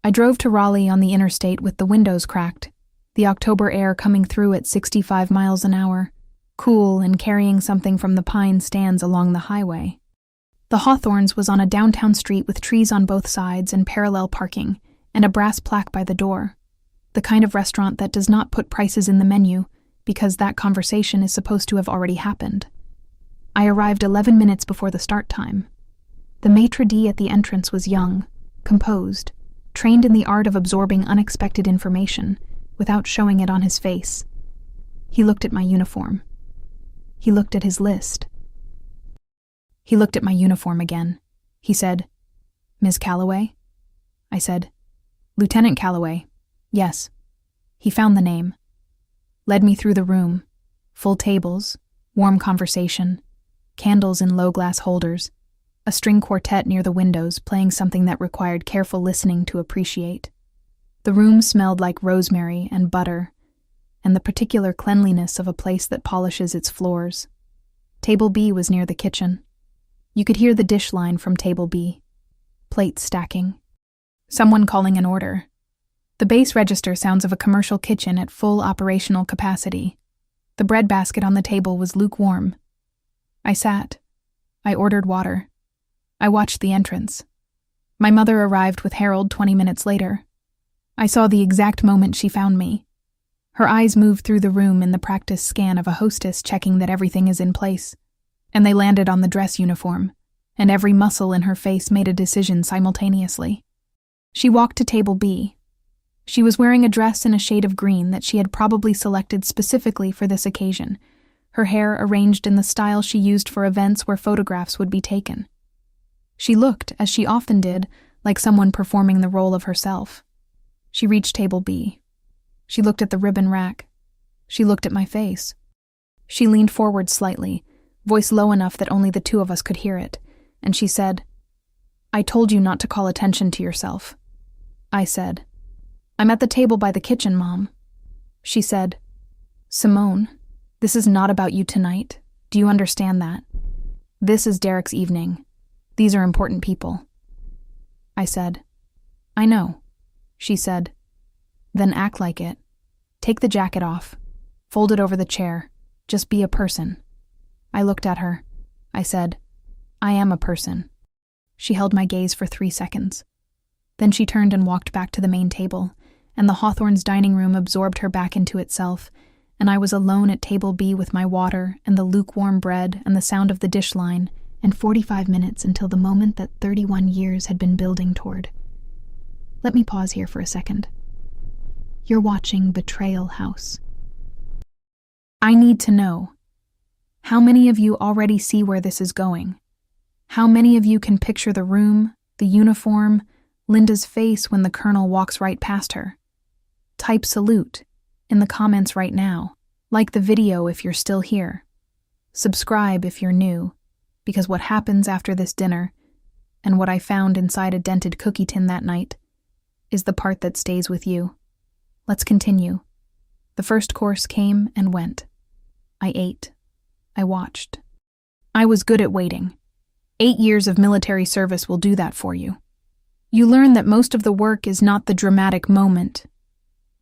I drove to Raleigh on the interstate with the windows cracked, the October air coming through at 65 miles an hour, cool and carrying something from the pine stands along the highway. The Hawthorns was on a downtown street with trees on both sides and parallel parking, and a brass plaque by the door. The kind of restaurant that does not put prices in the menu, because that conversation is supposed to have already happened. I arrived 11 minutes before the start time. The maitre d' at the entrance was young, composed, trained in the art of absorbing unexpected information without showing it on his face. He looked at my uniform. He looked at his list. He looked at my uniform again. He said, Ms. Calloway? I said, Lieutenant Calloway. Yes. He found the name. Led me through the room. Full tables, warm conversation, candles in low glass holders, a string quartet near the windows playing something that required careful listening to appreciate. The room smelled like rosemary and butter, and the particular cleanliness of a place that polishes its floors. Table B was near the kitchen. You could hear the dish line from table B. Plates stacking. Someone calling an order. The bass register sounds of a commercial kitchen at full operational capacity. The bread basket on the table was lukewarm. I sat. I ordered water. I watched the entrance. My mother arrived with Harold 20 minutes later. I saw the exact moment she found me. Her eyes moved through the room in the practice scan of a hostess checking that everything is in place, and they landed on the dress uniform, and every muscle in her face made a decision simultaneously. She walked to table B. She was wearing a dress in a shade of green that she had probably selected specifically for this occasion, her hair arranged in the style she used for events where photographs would be taken. She looked, as she often did, like someone performing the role of herself. She reached table B. She looked at the ribbon rack. She looked at my face. She leaned forward slightly, voice low enough that only the two of us could hear it, and she said, "I told you not to call attention to yourself." I said, "I'm at the table by the kitchen, Mom." She said, "Simone, this is not about you tonight. Do you understand that? This is Derek's evening. These are important people." I said, "I know." She said, "Then act like it. Take the jacket off. Fold it over the chair. Just be a person." I looked at her. I said, "I am a person." She held my gaze for 3 seconds. Then she turned and walked back to the main table, and the Hawthorns' dining room absorbed her back into itself, and I was alone at table B with my water and the lukewarm bread and the sound of the dish line, and 45 minutes until the moment that 31 years had been building toward. Let me pause here for a second. You're watching Betrayal House. I need to know. How many of you already see where this is going? How many of you can picture the room, the uniform, Linda's face when the colonel walks right past her? Type salute in the comments right now. Like the video if you're still here. Subscribe if you're new, because what happens after this dinner, and what I found inside a dented cookie tin that night, is the part that stays with you. Let's continue. The first course came and went. I ate. I watched. I was good at waiting. 8 years of military service will do that for you. You learn that most of the work is not the dramatic moment.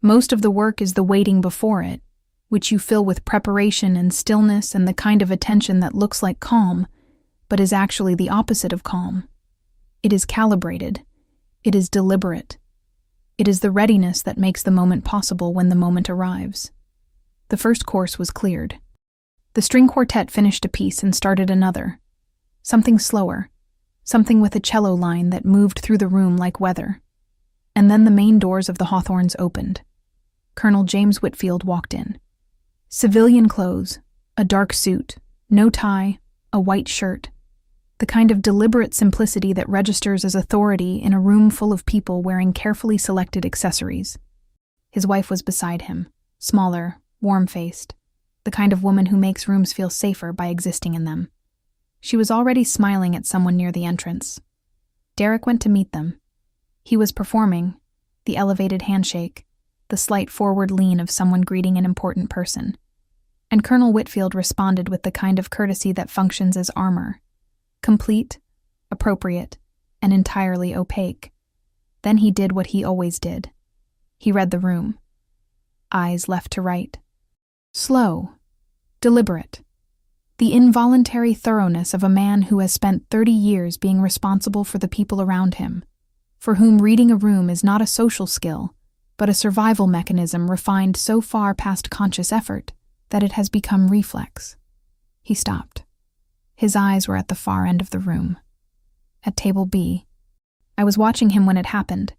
Most of the work is the waiting before it, which you fill with preparation and stillness and the kind of attention that looks like calm, but is actually the opposite of calm. It is calibrated. It is deliberate. It is the readiness that makes the moment possible when the moment arrives. The first course was cleared. The string quartet finished a piece and started another. Something slower, something with a cello line that moved through the room like weather. And then the main doors of the Hawthorns opened. Colonel James Whitfield walked in. Civilian clothes, a dark suit, no tie, a white shirt. The kind of deliberate simplicity that registers as authority in a room full of people wearing carefully selected accessories. His wife was beside him, smaller, warm-faced, the kind of woman who makes rooms feel safer by existing in them. She was already smiling at someone near the entrance. Derek went to meet them. He was performing, the elevated handshake, the slight forward lean of someone greeting an important person. And Colonel Whitfield responded with the kind of courtesy that functions as armor. Complete, appropriate, and entirely opaque. Then he did what he always did. He read the room. Eyes left to right. Slow, deliberate. The involuntary thoroughness of a man who has spent 30 years being responsible for the people around him, for whom reading a room is not a social skill, but a survival mechanism refined so far past conscious effort that it has become reflex. He stopped. His eyes were at the far end of the room. At table B. I was watching him when it happened,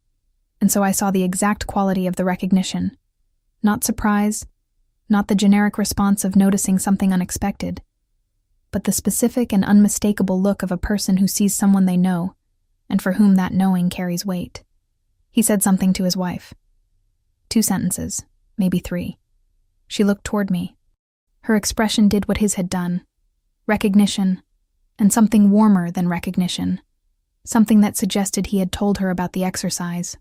and so I saw the exact quality of the recognition. Not surprise, not the generic response of noticing something unexpected, but the specific and unmistakable look of a person who sees someone they know, and for whom that knowing carries weight. He said something to his wife. 2 sentences, maybe 3. She looked toward me. Her expression did what his had done. Recognition, and something warmer than recognition. Something that suggested he had told her about the exercise.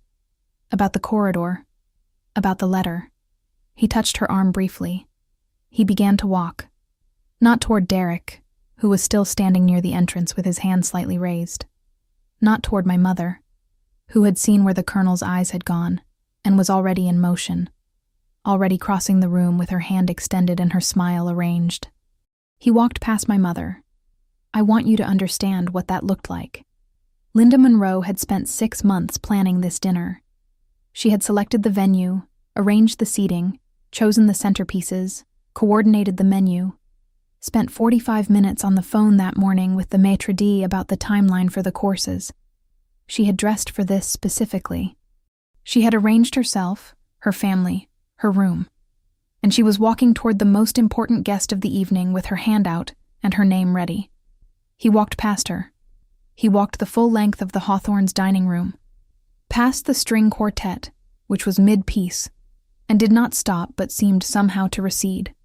about the corridor, about the letter. He touched her arm briefly. He began to walk, not toward Derek, who was still standing near the entrance with his hand slightly raised, not toward my mother, who had seen where the colonel's eyes had gone and was already in motion, already crossing the room with her hand extended and her smile arranged. He walked past my mother. I want you to understand what that looked like. Linda Monroe had spent 6 months planning this dinner. She had selected the venue, arranged the seating, chosen the centerpieces, coordinated the menu, spent 45 minutes on the phone that morning with the maitre d' about the timeline for the courses. She had dressed for this specifically. She had arranged herself, her family, her room, and she was walking toward the most important guest of the evening with her hand out and her name ready. He walked past her. He walked the full length of the Hawthorns' dining room, past the string quartet, which was mid-piece, and did not stop but seemed somehow to recede,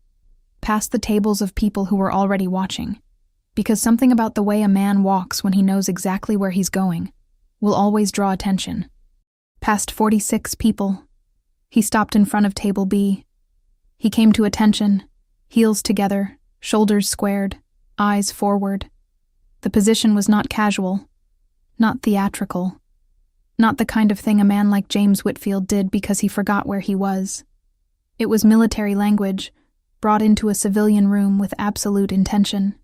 past the tables of people who were already watching, because something about the way a man walks when he knows exactly where he's going will always draw attention. Past 46 people. He stopped in front of table B. He came to attention, heels together, shoulders squared, eyes forward. The position was not casual, not theatrical, not the kind of thing a man like James Whitfield did because he forgot where he was. It was military language, brought into a civilian room with absolute intention.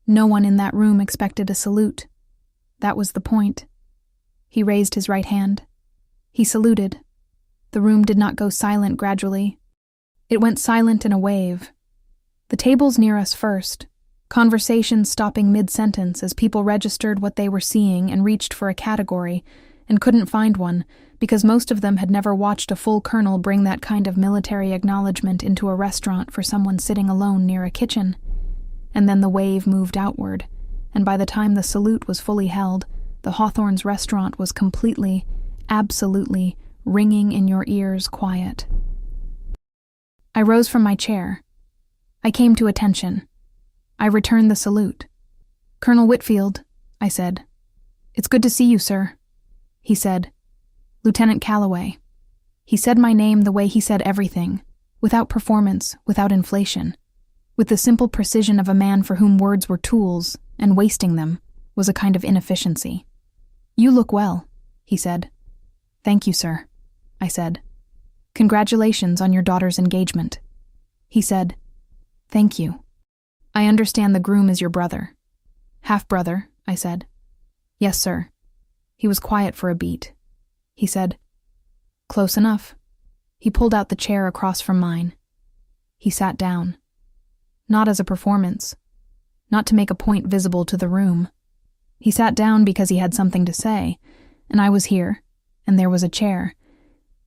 No one in that room expected a salute. That was the point. He raised his right hand. He saluted. The room did not go silent gradually. It went silent in a wave. The tables near us first, conversations stopping mid-sentence as people registered what they were seeing and reached for a category and couldn't find one because most of them had never watched a full colonel bring that kind of military acknowledgement into a restaurant for someone sitting alone near a kitchen. And then the wave moved outward, and by the time the salute was fully held, the Hawthorns restaurant was completely, absolutely, ringing in your ears quiet. I rose from my chair. I came to attention. I returned the salute. "Colonel Whitfield," I said. "It's good to see you, sir." He said, "Lieutenant Calloway." He said my name the way he said everything, without performance, without inflation, with the simple precision of a man for whom words were tools, and wasting them was a kind of inefficiency. "You look well," he said. "Thank you, sir," I said. "Congratulations on your daughter's engagement." He said, "Thank you. I understand the groom is your brother." "Half-brother," I said. "Yes, sir." He was quiet for a beat. He said, "Close enough." He pulled out the chair across from mine. He sat down. Not as a performance. Not to make a point visible to the room. He sat down because he had something to say, and I was here, and there was a chair,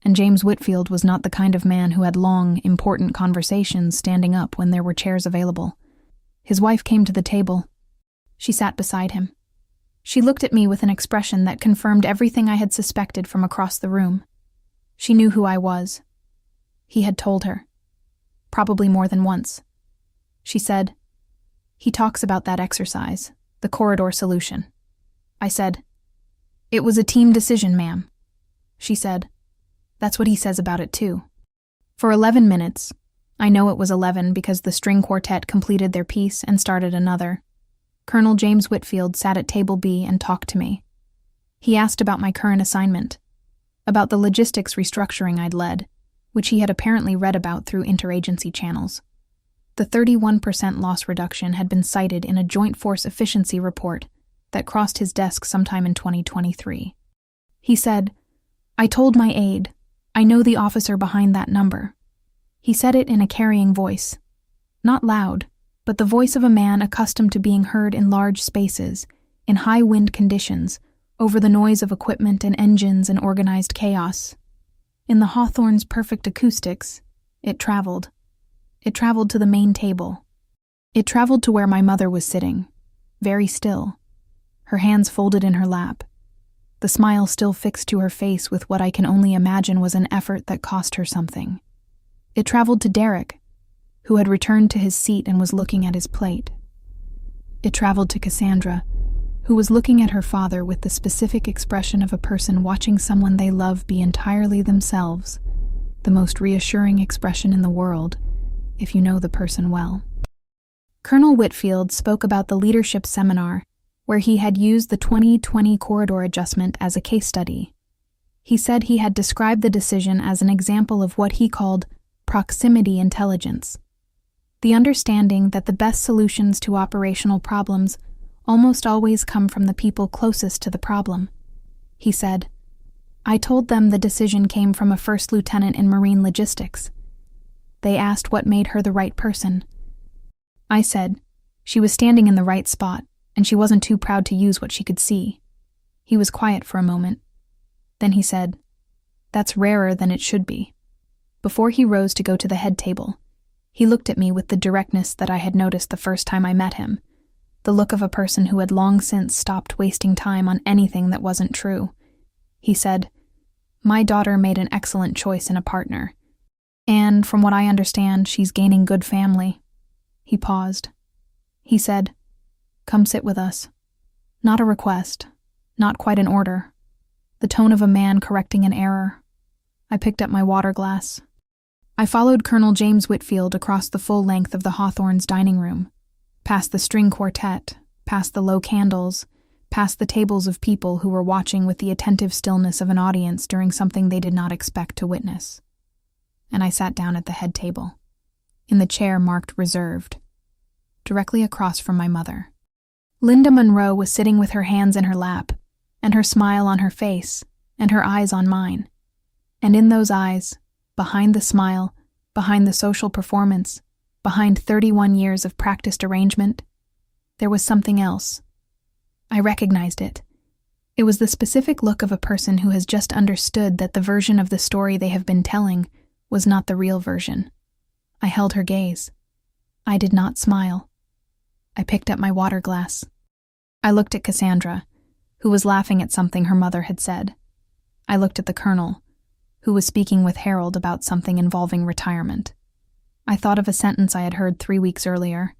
and James Whitfield was not the kind of man who had long, important conversations standing up when there were chairs available. His wife came to the table. She sat beside him. She looked at me with an expression that confirmed everything I had suspected from across the room. She knew who I was. He had told her. Probably more than once. She said, "He talks about that exercise, the corridor solution." I said, "It was a team decision, ma'am." She said, "That's what he says about it, too." For 11 minutes, I know it was 11 because the string quartet completed their piece and started another, Colonel James Whitfield sat at table B and talked to me. He asked about my current assignment, about the logistics restructuring I'd led, which he had apparently read about through interagency channels. The 31% loss reduction had been cited in a joint force efficiency report that crossed his desk sometime in 2023. He said, "I told my aide, I know the officer behind that number." He said it in a carrying voice, not loud, but the voice of a man accustomed to being heard in large spaces, in high wind conditions, over the noise of equipment and engines and organized chaos. In the Hawthorns' perfect acoustics, it traveled. It traveled to the main table. It traveled to where my mother was sitting, very still, her hands folded in her lap, the smile still fixed to her face with what I can only imagine was an effort that cost her something. It traveled to Derek, who had returned to his seat and was looking at his plate. It traveled to Cassandra, who was looking at her father with the specific expression of a person watching someone they love be entirely themselves, the most reassuring expression in the world, if you know the person well. Colonel Whitfield spoke about the leadership seminar where he had used the 2020 corridor adjustment as a case study. He said he had described the decision as an example of what he called proximity intelligence, the understanding that the best solutions to operational problems almost always come from the people closest to the problem. He said, "I told them the decision came from a first lieutenant in marine logistics. They asked what made her the right person. I said, she was standing in the right spot, and she wasn't too proud to use what she could see." He was quiet for a moment. Then he said, "That's rarer than it should be." Before he rose to go to the head table, he looked at me with the directness that I had noticed the first time I met him, the look of a person who had long since stopped wasting time on anything that wasn't true. He said, "My daughter made an excellent choice in a partner, and from what I understand, she's gaining good family." He paused. He said, "Come sit with us." Not a request, not quite an order, the tone of a man correcting an error. I picked up my water glass. I followed Colonel James Whitfield across the full length of the Hawthorns' dining room, past the string quartet, past the low candles, past the tables of people who were watching with the attentive stillness of an audience during something they did not expect to witness. And I sat down at the head table, in the chair marked reserved, directly across from my mother. Linda Monroe was sitting with her hands in her lap, and her smile on her face, and her eyes on mine. And in those eyes, behind the smile, behind the social performance, behind 31 years of practiced arrangement, there was something else. I recognized it. It was the specific look of a person who has just understood that the version of the story they have been telling was not the real version. I held her gaze. I did not smile. I picked up my water glass. I looked at Cassandra, who was laughing at something her mother had said. I looked at the colonel, who was speaking with Harold about something involving retirement. I thought of a sentence I had heard 3 weeks earlier.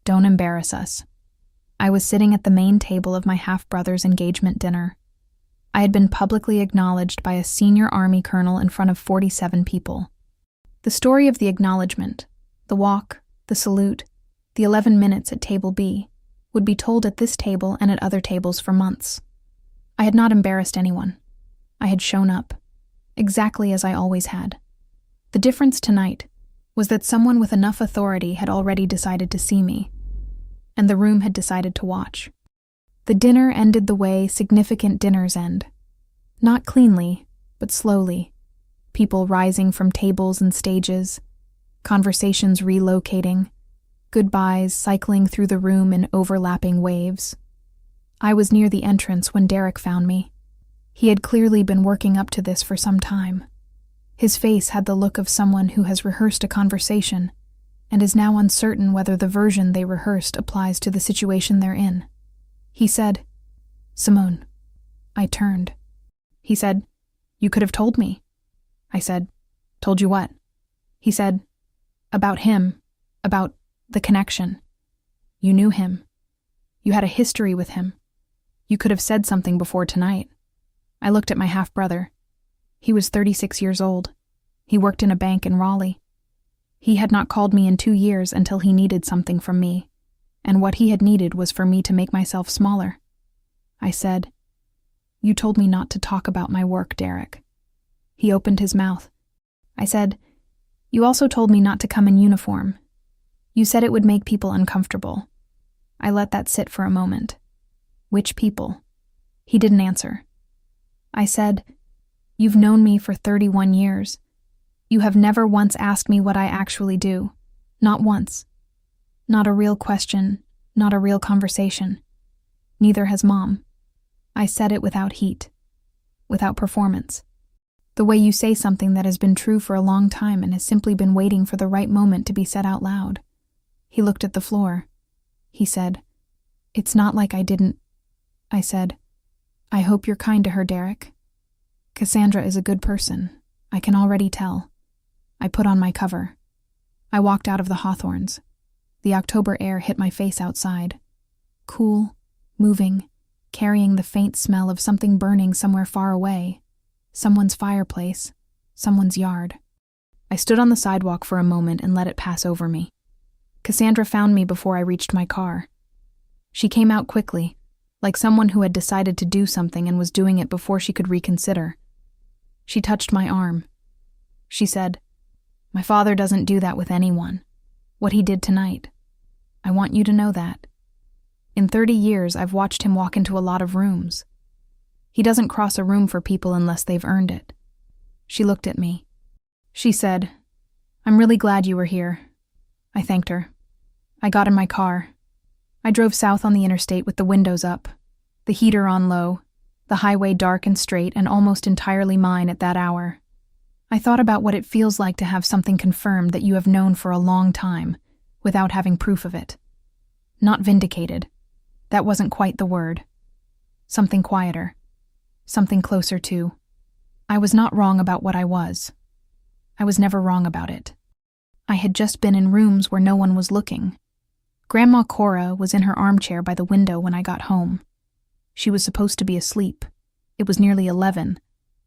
"Don't embarrass us." I was sitting at the main table of my half-brother's engagement dinner. I had been publicly acknowledged by a senior Army colonel in front of 47 people. The story of the acknowledgement, the walk, the salute, the 11 minutes at table B, would be told at this table and at other tables for months. I had not embarrassed anyone. I had shown up, exactly as I always had. The difference tonight was that someone with enough authority had already decided to see me, and the room had decided to watch. The dinner ended the way significant dinners end. Not cleanly, but slowly. People rising from tables and stages, conversations relocating, goodbyes cycling through the room in overlapping waves. I was near the entrance when Derek found me. He had clearly been working up to this for some time. His face had the look of someone who has rehearsed a conversation and is now uncertain whether the version they rehearsed applies to the situation they're in. He said, "Simone." I turned. He said, "You could have told me." I said, "Told you what?" He said, "About him, about the connection. You knew him. You had a history with him. You could have said something before tonight." I looked at my half-brother. He was 36 years old. He worked in a bank in Raleigh. He had not called me in 2 years until he needed something from me, and what he had needed was for me to make myself smaller. I said, "You told me not to talk about my work, Derek." He opened his mouth. I said, "You also told me not to come in uniform. You said it would make people uncomfortable." I let that sit for a moment. "Which people?" He didn't answer. I said, "You've known me for 31 years. You have never once asked me what I actually do. Not once. Not a real question, not a real conversation. Neither has Mom." I said it without heat, without performance. The way you say something that has been true for a long time and has simply been waiting for the right moment to be said out loud. He looked at the floor. He said, "It's not like I didn't." I said, "I hope you're kind to her, Derek. Cassandra is a good person. I can already tell." I put on my cover. I walked out of the Hawthorns. The October air hit my face outside. Cool, moving, carrying the faint smell of something burning somewhere far away. Someone's fireplace, someone's yard. I stood on the sidewalk for a moment and let it pass over me. Cassandra found me before I reached my car. She came out quickly, like someone who had decided to do something and was doing it before she could reconsider. She touched my arm. She said, "My father doesn't do that with anyone. What he did tonight. I want you to know that. In 30 years, I've watched him walk into a lot of rooms. He doesn't cross a room for people unless they've earned it." She looked at me. She said, "I'm really glad you were here." I thanked her. I got in my car. I drove south on the interstate with the windows up, the heater on low, the highway dark and straight and almost entirely mine at that hour. I thought about what it feels like to have something confirmed that you have known for a long time, without having proof of it. Not vindicated. That wasn't quite the word. Something quieter. Something closer to. I was not wrong about what I was. I was never wrong about it. I had just been in rooms where no one was looking. Grandma Cora was in her armchair by the window when I got home. She was supposed to be asleep. It was nearly 11,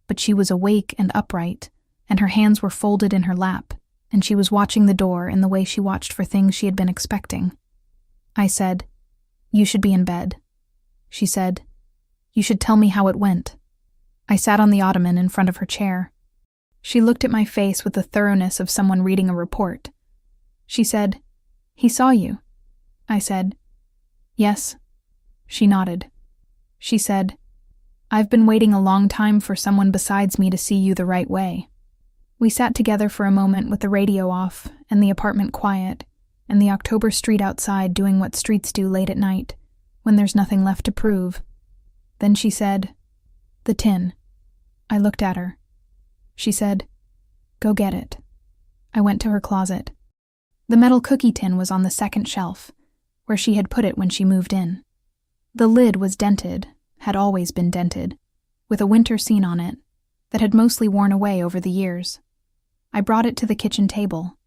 but she was awake and upright, and her hands were folded in her lap, and she was watching the door in the way she watched for things she had been expecting. I said, "You should be in bed." She said, "You should tell me how it went." I sat on the ottoman in front of her chair. She looked at my face with the thoroughness of someone reading a report. She said, "He saw you." I said, "Yes." She nodded. She said, "I've been waiting a long time for someone besides me to see you the right way." We sat together for a moment with the radio off and the apartment quiet and the October street outside doing what streets do late at night, when there's nothing left to prove. Then she said, "The tin." I looked at her. She said, "Go get it." I went to her closet. The metal cookie tin was on the second shelf, where she had put it when she moved in. The lid was dented, had always been dented, with a winter scene on it that had mostly worn away over the years. I brought it to the kitchen table.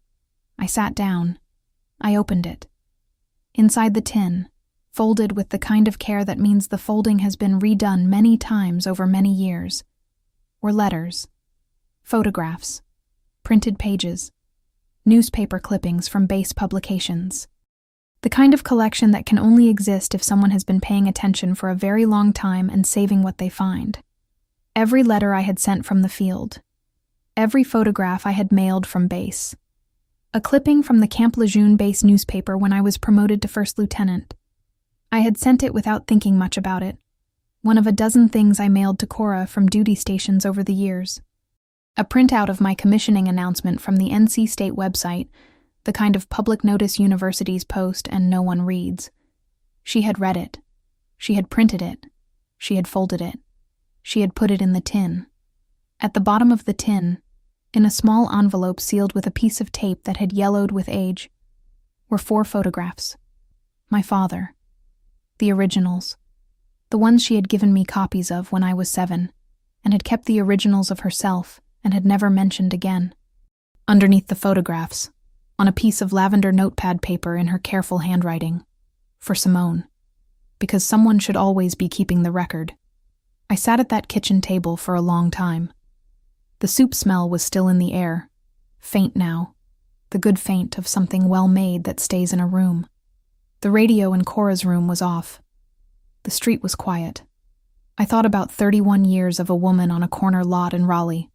I sat down. I opened it. Inside the tin, folded with the kind of care that means the folding has been redone many times over many years, were letters, photographs, printed pages, newspaper clippings from base publications. The kind of collection that can only exist if someone has been paying attention for a very long time and saving what they find. Every letter I had sent from the field. Every photograph I had mailed from base. A clipping from the Camp Lejeune base newspaper when I was promoted to first lieutenant. I had sent it without thinking much about it. One of a dozen things I mailed to Cora from duty stations over the years. A printout of my commissioning announcement from the NC State website, the kind of public notice universities post and no one reads. She had read it. She had printed it. She had folded it. She had put it in the tin. At the bottom of the tin, in a small envelope sealed with a piece of tape that had yellowed with age, were 4 photographs. My father. The originals. The ones she had given me copies of when I was 7, and had kept the originals of herself and had never mentioned again. Underneath the photographs, on a piece of lavender notepad paper in her careful handwriting, for Simone, because someone should always be keeping the record. I sat at that kitchen table for a long time. The soup smell was still in the air, faint now, the good faint of something well-made that stays in a room. The radio in Cora's room was off. The street was quiet. I thought about 31 years of a woman on a corner lot in Raleigh,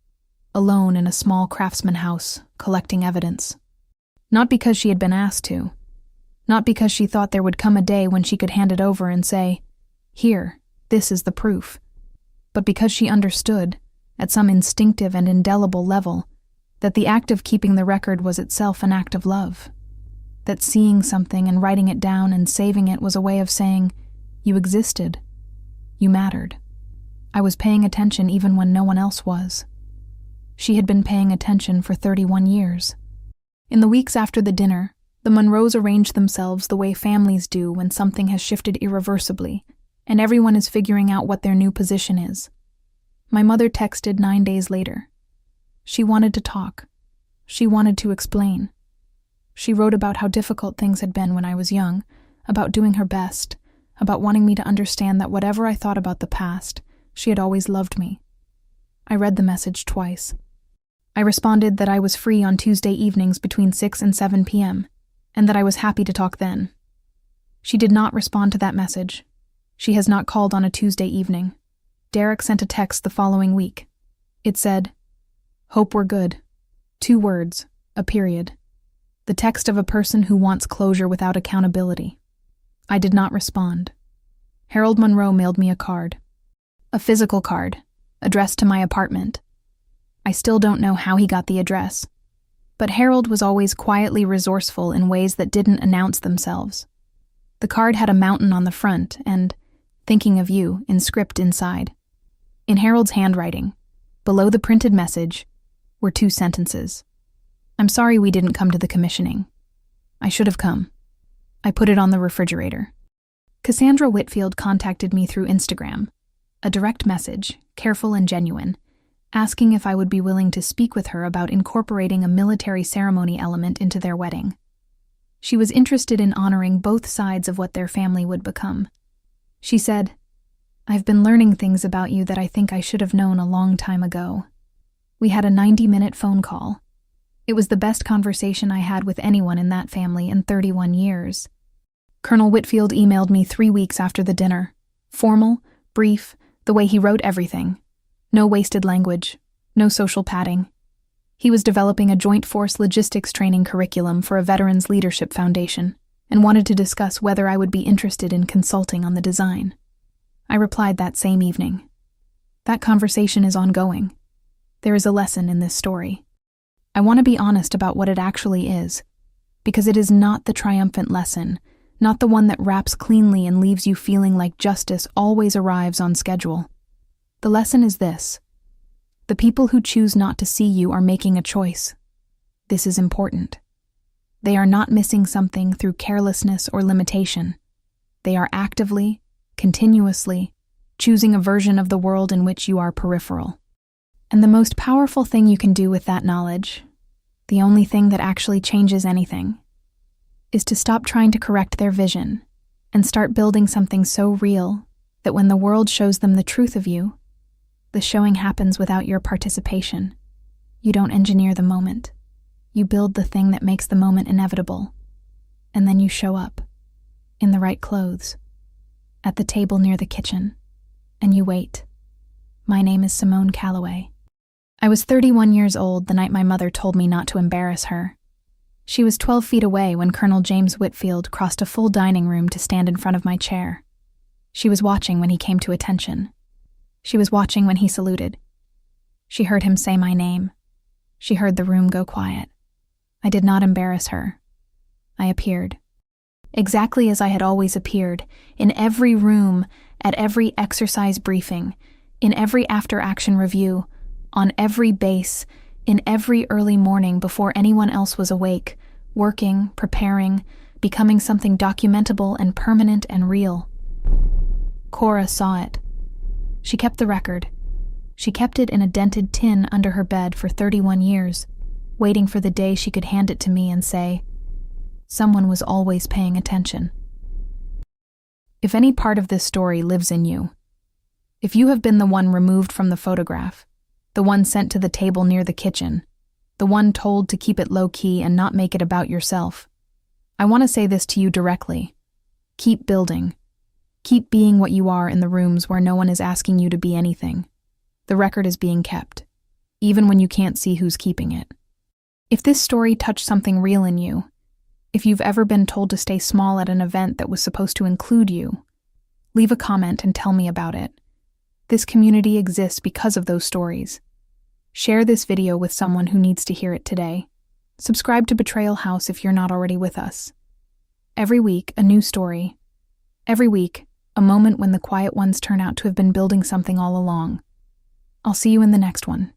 alone in a small craftsman house, collecting evidence. Not because she had been asked to. Not because she thought there would come a day when she could hand it over and say, "Here, this is the proof." But because she understood, at some instinctive and indelible level, that the act of keeping the record was itself an act of love. That seeing something and writing it down and saving it was a way of saying, "You existed. You mattered." I was paying attention even when no one else was. She had been paying attention for 31 years. In the weeks after the dinner, the Monroes arranged themselves the way families do when something has shifted irreversibly, and everyone is figuring out what their new position is. My mother texted 9 days later. She wanted to talk. She wanted to explain. She wrote about how difficult things had been when I was young, about doing her best, about wanting me to understand that whatever I thought about the past, she had always loved me. I read the message twice. I responded that I was free on Tuesday evenings between 6 and 7 p.m., and that I was happy to talk then. She did not respond to that message. She has not called on a Tuesday evening. Derek sent a text the following week. It said, "Hope we're good." 2 words, a period. The text of a person who wants closure without accountability. I did not respond. Harold Monroe mailed me a card. A physical card, addressed to my apartment. I still don't know how he got the address. But Harold was always quietly resourceful in ways that didn't announce themselves. The card had a mountain on the front and, "Thinking of you," in script inside. In Harold's handwriting, below the printed message, were 2 sentences. "I'm sorry we didn't come to the commissioning. I should have come. I put it on the refrigerator." Cassandra Whitfield contacted me through Instagram, a direct message, careful and genuine, asking if I would be willing to speak with her about incorporating a military ceremony element into their wedding. She was interested in honoring both sides of what their family would become. She said, "I've been learning things about you that I think I should have known a long time ago." We had a 90-minute phone call. It was the best conversation I had with anyone in that family in 31 years. Colonel Whitfield emailed me 3 weeks after the dinner. Formal, brief, the way he wrote everything. No wasted language, no social padding. He was developing a joint force logistics training curriculum for a Veterans Leadership Foundation and wanted to discuss whether I would be interested in consulting on the design. I replied that same evening. That conversation is ongoing. There is a lesson in this story. I want to be honest about what it actually is, because it is not the triumphant lesson, not the one that wraps cleanly and leaves you feeling like justice always arrives on schedule. The lesson is this: the people who choose not to see you are making a choice. This is important. They are not missing something through carelessness or limitation. They are actively, continuously, choosing a version of the world in which you are peripheral. And the most powerful thing you can do with that knowledge, the only thing that actually changes anything, is to stop trying to correct their vision and start building something so real that when the world shows them the truth of you, the showing happens without your participation. You don't engineer the moment. You build the thing that makes the moment inevitable. And then you show up, in the right clothes, at the table near the kitchen, and you wait. My name is Simone Calloway. I was 31 years old the night my mother told me not to embarrass her. She was 12 feet away when Colonel James Whitfield crossed a full dining room to stand in front of my chair. She was watching when he came to attention. She was watching when he saluted. She heard him say my name. She heard the room go quiet. I did not embarrass her. I appeared. Exactly as I had always appeared, in every room, at every exercise briefing, in every after-action review, on every base, in every early morning before anyone else was awake, working, preparing, becoming something documentable and permanent and real. Cora saw it. She kept the record. She kept it in a dented tin under her bed for 31 years, waiting for the day she could hand it to me and say, "Someone was always paying attention." If any part of this story lives in you, if you have been the one removed from the photograph, the one sent to the table near the kitchen, the one told to keep it low-key and not make it about yourself, I want to say this to you directly. Keep building. Keep being what you are in the rooms where no one is asking you to be anything. The record is being kept, even when you can't see who's keeping it. If this story touched something real in you, if you've ever been told to stay small at an event that was supposed to include you, leave a comment and tell me about it. This community exists because of those stories. Share this video with someone who needs to hear it today. Subscribe to Betrayal House if you're not already with us. Every week, a new story. Every week, a moment when the quiet ones turn out to have been building something all along. I'll see you in the next one.